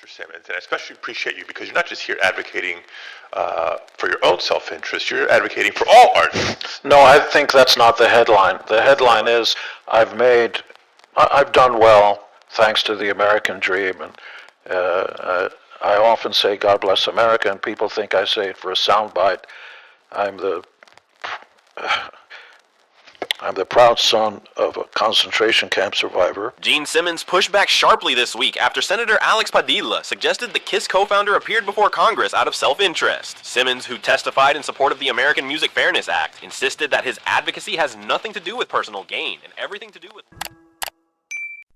Mr. Simmons, and I especially appreciate you because you're not just here advocating for your own self-interest, you're advocating for all artists. No, I think that's not the headline. The headline is, I've done well thanks to the American dream, and I often say God bless America, and people think I say it for a soundbite. I'm the proud son of a concentration camp survivor. Gene Simmons pushed back sharply this week after Senator Alex Padilla suggested the KISS co-founder appeared before Congress out of self-interest. Simmons, who testified in support of the American Music Fairness Act, insisted that his advocacy has nothing to do with personal gain and everything to do with...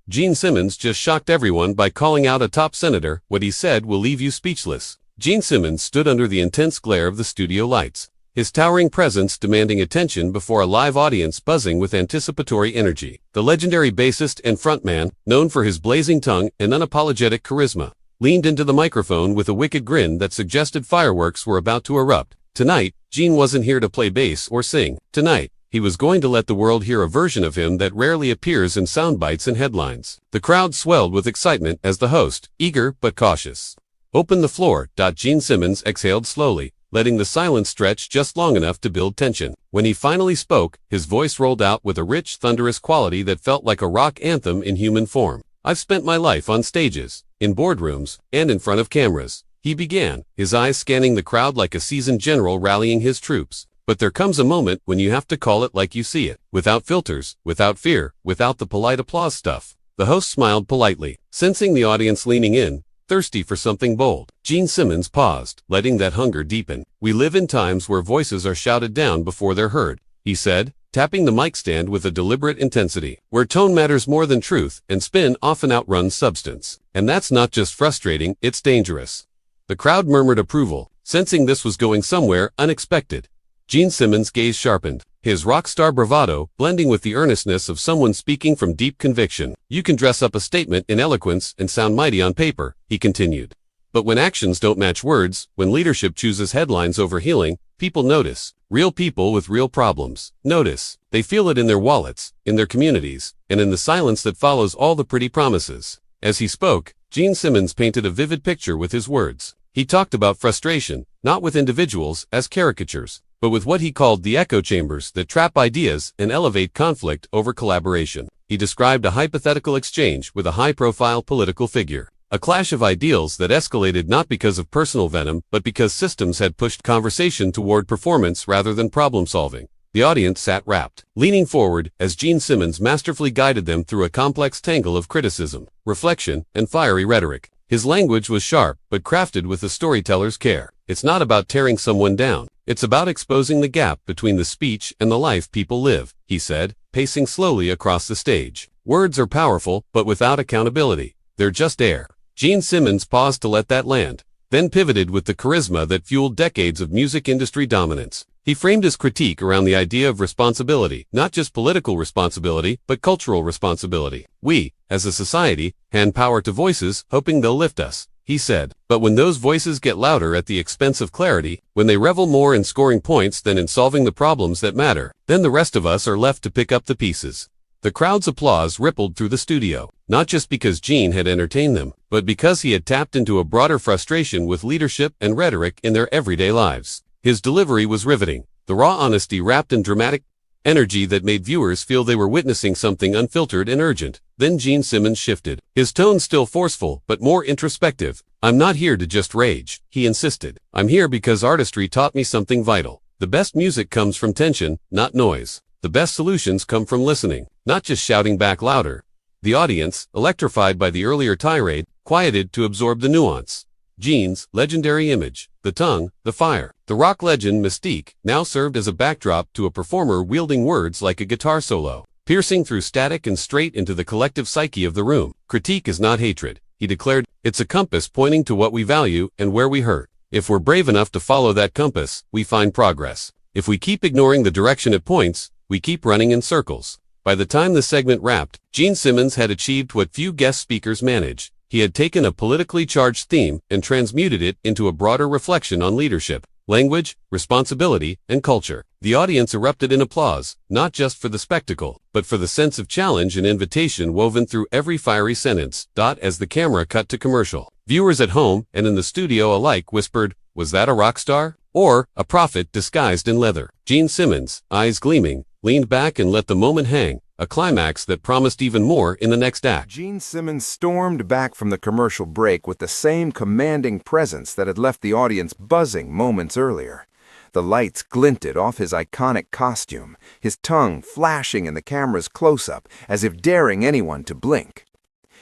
Gene Simmons just shocked everyone by calling out a top senator. What he said will leave you speechless. Gene Simmons stood under the intense glare of the studio lights, his towering presence demanding attention before a live audience buzzing with anticipatory energy. The legendary bassist and frontman, known for his blazing tongue and unapologetic charisma, leaned into the microphone with a wicked grin that suggested fireworks were about to erupt. Tonight, Gene wasn't here to play bass or sing. Tonight, he was going to let the world hear a version of him that rarely appears in sound bites and headlines. The crowd swelled with excitement as the host, eager but cautious, opened the floor. Gene Simmons exhaled slowly, letting the silence stretch just long enough to build tension. When he finally spoke, his voice rolled out with a rich, thunderous quality that felt like a rock anthem in human form. I've spent my life on stages, in boardrooms, and in front of cameras, he began, his eyes scanning the crowd like a seasoned general rallying his troops. But there comes a moment when you have to call it like you see it, without filters, without fear, without the polite applause stuff. The host smiled politely, sensing the audience leaning in, thirsty for something bold. Gene Simmons paused, letting that hunger deepen. We live in times where voices are shouted down before they're heard, he said, tapping the mic stand with a deliberate intensity, where tone matters more than truth and spin often outruns substance. And that's not just frustrating, it's dangerous. The crowd murmured approval, sensing this was going somewhere unexpected. Gene Simmons' gaze sharpened, his rock star bravado blending with the earnestness of someone speaking from deep conviction. You can dress up a statement in eloquence and sound mighty on paper, he continued. But when actions don't match words, when leadership chooses headlines over healing, people notice. Real people with real problems notice. They feel it in their wallets, in their communities, and in the silence that follows all the pretty promises. As he spoke, Gene Simmons painted a vivid picture with his words. He talked about frustration, not with individuals as caricatures, but with what he called the echo chambers that trap ideas and elevate conflict over collaboration. He described a hypothetical exchange with a high-profile political figure, a clash of ideals that escalated not because of personal venom, but because systems had pushed conversation toward performance rather than problem-solving. The audience sat rapt, leaning forward as Gene Simmons masterfully guided them through a complex tangle of criticism, reflection, and fiery rhetoric. His language was sharp, but crafted with the storyteller's care. It's not about tearing someone down. It's about exposing the gap between the speech and the life people live, he said, pacing slowly across the stage. Words are powerful, but without accountability, they're just air. Gene Simmons paused to let that land, then pivoted with the charisma that fueled decades of music industry dominance. He framed his critique around the idea of responsibility, not just political responsibility, but cultural responsibility. We, as a society, hand power to voices, hoping they'll lift us, he said. But when those voices get louder at the expense of clarity, when they revel more in scoring points than in solving the problems that matter, then the rest of us are left to pick up the pieces. The crowd's applause rippled through the studio, not just because Gene had entertained them, but because he had tapped into a broader frustration with leadership and rhetoric in their everyday lives. His delivery was riveting, the raw honesty wrapped in dramatic energy that made viewers feel they were witnessing something unfiltered and urgent. Then Gene Simmons shifted, his tone still forceful, but more introspective. I'm not here to just rage, he insisted. I'm here because artistry taught me something vital. The best music comes from tension, not noise. The best solutions come from listening, not just shouting back louder. The audience, electrified by the earlier tirade, quieted to absorb the nuance. Gene's legendary image, the tongue, the fire, the rock legend mystique, now served as a backdrop to a performer wielding words like a guitar solo, piercing through static and straight into the collective psyche of the room. Critique is not hatred, he declared. It's a compass pointing to what we value and where we hurt. If we're brave enough to follow that compass, we find progress. If we keep ignoring the direction it points, we keep running in circles. By the time the segment wrapped, Gene Simmons had achieved what few guest speakers manage. He had taken a politically charged theme and transmuted it into a broader reflection on leadership, language, responsibility, and culture. The audience erupted in applause, not just for the spectacle, but for the sense of challenge and invitation woven through every fiery sentence. As the camera cut to commercial, viewers at home and in the studio alike whispered, "Was that a rock star? Or a prophet disguised in leather?" Gene Simmons, eyes gleaming, leaned back and let the moment hang, a climax that promised even more in the next act. Gene Simmons stormed back from the commercial break with the same commanding presence that had left the audience buzzing moments earlier. The lights glinted off his iconic costume, his tongue flashing in the camera's close-up as if daring anyone to blink.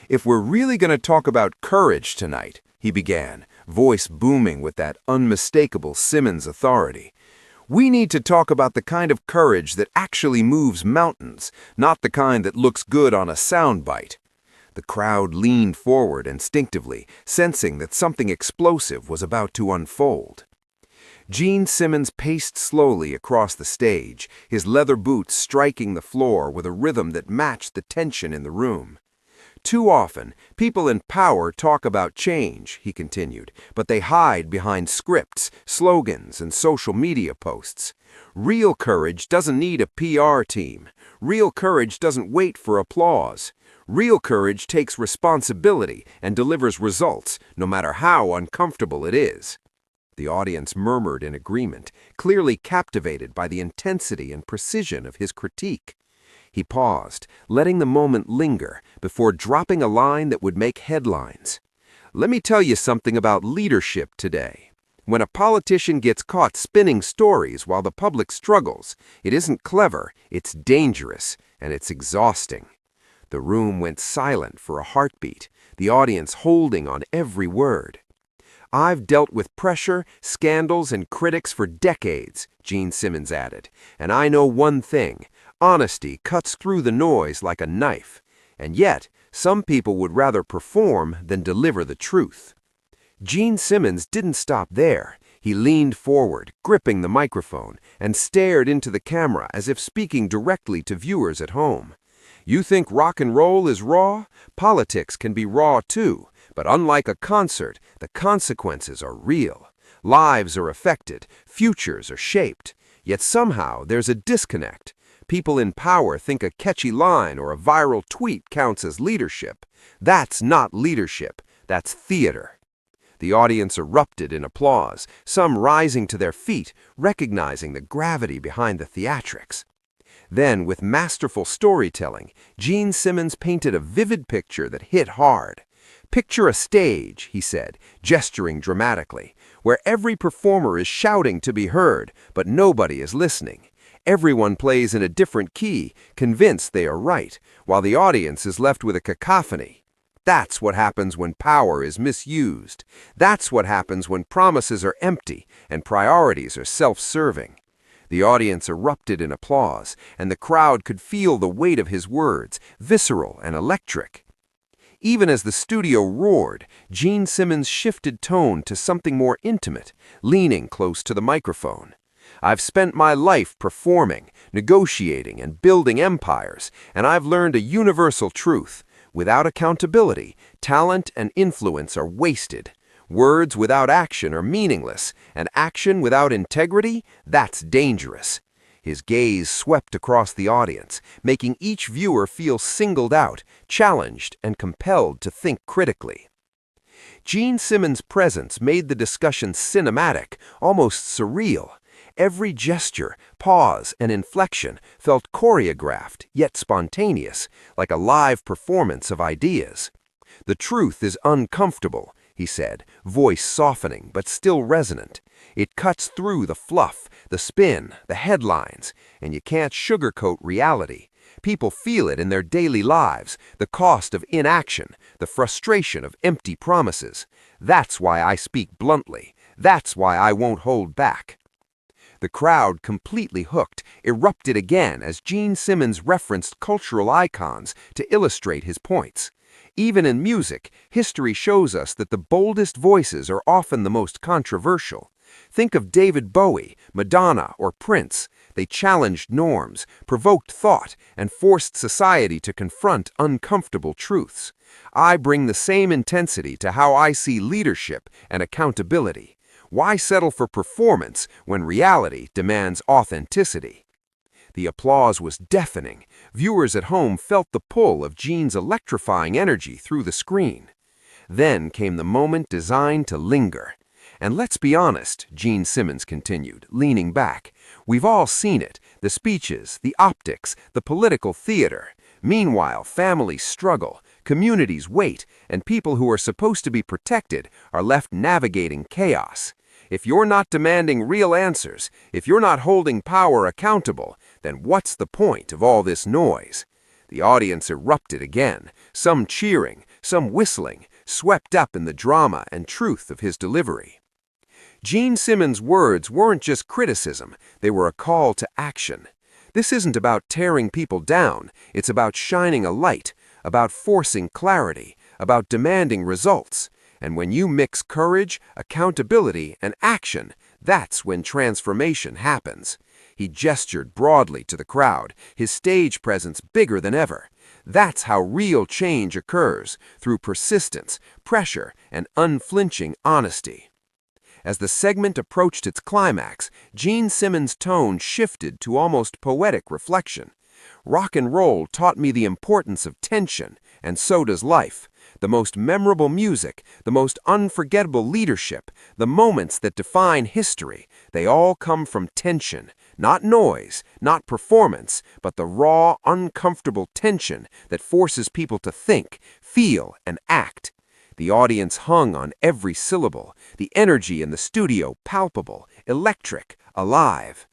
"If we're really going to talk about courage tonight," he began, voice booming with that unmistakable Simmons authority, "we need to talk about the kind of courage that actually moves mountains, not the kind that looks good on a soundbite." The crowd leaned forward instinctively, sensing that something explosive was about to unfold. Gene Simmons paced slowly across the stage, his leather boots striking the floor with a rhythm that matched the tension in the room. "Too often, people in power talk about change," he continued, "but they hide behind scripts, slogans, and social media posts. Real courage doesn't need a PR team. Real courage doesn't wait for applause. Real courage takes responsibility and delivers results, no matter how uncomfortable it is." The audience murmured in agreement, clearly captivated by the intensity and precision of his critique. He paused, letting the moment linger before dropping a line that would make headlines. "Let me tell you something about leadership today. When a politician gets caught spinning stories while the public struggles, it isn't clever, it's dangerous, and it's exhausting." The room went silent for a heartbeat, the audience holding on every word. "I've dealt with pressure, scandals, and critics for decades," Gene Simmons added, "and I know one thing. Honesty cuts through the noise like a knife, and yet some people would rather perform than deliver the truth." Gene Simmons didn't stop there. He leaned forward, gripping the microphone, and stared into the camera as if speaking directly to viewers at home. "You think rock and roll is raw? Politics can be raw too, but unlike a concert, the consequences are real. Lives are affected, futures are shaped, yet somehow there's a disconnect. People in power think a catchy line or a viral tweet counts as leadership. That's not leadership, that's theater." The audience erupted in applause, some rising to their feet, recognizing the gravity behind the theatrics. Then, with masterful storytelling, Gene Simmons painted a vivid picture that hit hard. "Picture a stage," he said, gesturing dramatically, "where every performer is shouting to be heard, but nobody is listening. Everyone plays in a different key, convinced they are right, while the audience is left with a cacophony. That's what happens when power is misused. That's what happens when promises are empty and priorities are self-serving." The audience erupted in applause, and the crowd could feel the weight of his words, visceral and electric. Even as the studio roared, Gene Simmons shifted tone to something more intimate, leaning close to the microphone. "I've spent my life performing, negotiating, and building empires, and I've learned a universal truth. Without accountability, talent and influence are wasted. Words without action are meaningless, and action without integrity, that's dangerous." His gaze swept across the audience, making each viewer feel singled out, challenged, and compelled to think critically. Gene Simmons' presence made the discussion cinematic, almost surreal. Every gesture, pause, and inflection felt choreographed, yet spontaneous, like a live performance of ideas. "The truth is uncomfortable," he said, voice softening but still resonant. "It cuts through the fluff, the spin, the headlines, and you can't sugarcoat reality. People feel it in their daily lives, the cost of inaction, the frustration of empty promises. That's why I speak bluntly. That's why I won't hold back." The crowd, completely hooked, erupted again as Gene Simmons referenced cultural icons to illustrate his points. Even in music, history shows us that the boldest voices are often the most controversial. Think of David Bowie, Madonna, or Prince. They challenged norms, provoked thought, and forced society to confront uncomfortable truths. I bring the same intensity to how I see leadership and accountability. Why settle for performance when reality demands authenticity? The applause was deafening. Viewers at home felt the pull of Gene's electrifying energy through the screen. Then came the moment designed to linger. And let's be honest, Gene Simmons continued, leaning back. We've all seen it, the speeches, the optics, the political theater. Meanwhile, families struggle, communities wait, and people who are supposed to be protected are left navigating chaos. If you're not demanding real answers, if you're not holding power accountable, then what's the point of all this noise? The audience erupted again, some cheering, some whistling, swept up in the drama and truth of his delivery. Gene Simmons' words weren't just criticism, they were a call to action. This isn't about tearing people down, it's about shining a light, about forcing clarity, about demanding results. And when you mix courage, accountability, and action, that's when transformation happens. He gestured broadly to the crowd, his stage presence bigger than ever. That's how real change occurs, through persistence, pressure, and unflinching honesty. As the segment approached its climax, Gene Simmons' tone shifted to almost poetic reflection. Rock and roll taught me the importance of tension, and so does life. The most memorable music, the most unforgettable leadership, the moments that define history, they all come from tension. Not noise, not performance, but the raw, uncomfortable tension that forces people to think, feel, and act. The audience hung on every syllable, the energy in the studio palpable, electric, alive.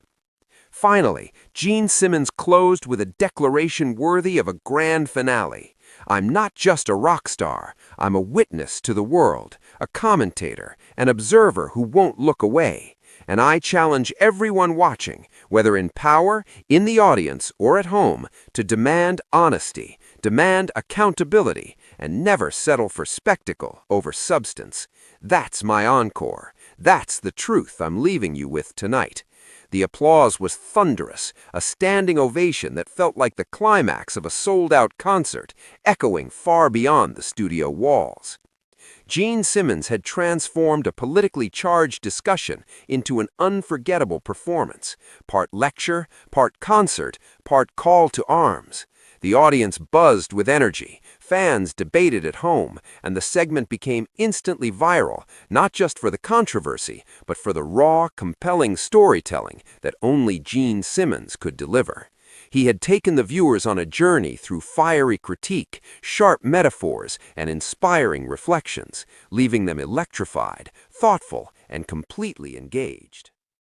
Finally, Gene Simmons closed with a declaration worthy of a grand finale. I'm not just a rock star, I'm a witness to the world, a commentator, an observer who won't look away. And I challenge everyone watching, whether in power, in the audience, or at home, to demand honesty, demand accountability, and never settle for spectacle over substance. That's my encore. That's the truth I'm leaving you with tonight. The applause was thunderous, a standing ovation that felt like the climax of a sold-out concert, echoing far beyond the studio walls. Gene Simmons had transformed a politically charged discussion into an unforgettable performance, part lecture, part concert, part call to arms. The audience buzzed with energy, fans debated at home, and the segment became instantly viral, not just for the controversy, but for the raw, compelling storytelling that only Gene Simmons could deliver. He had taken the viewers on a journey through fiery critique, sharp metaphors, and inspiring reflections, leaving them electrified, thoughtful, and completely engaged.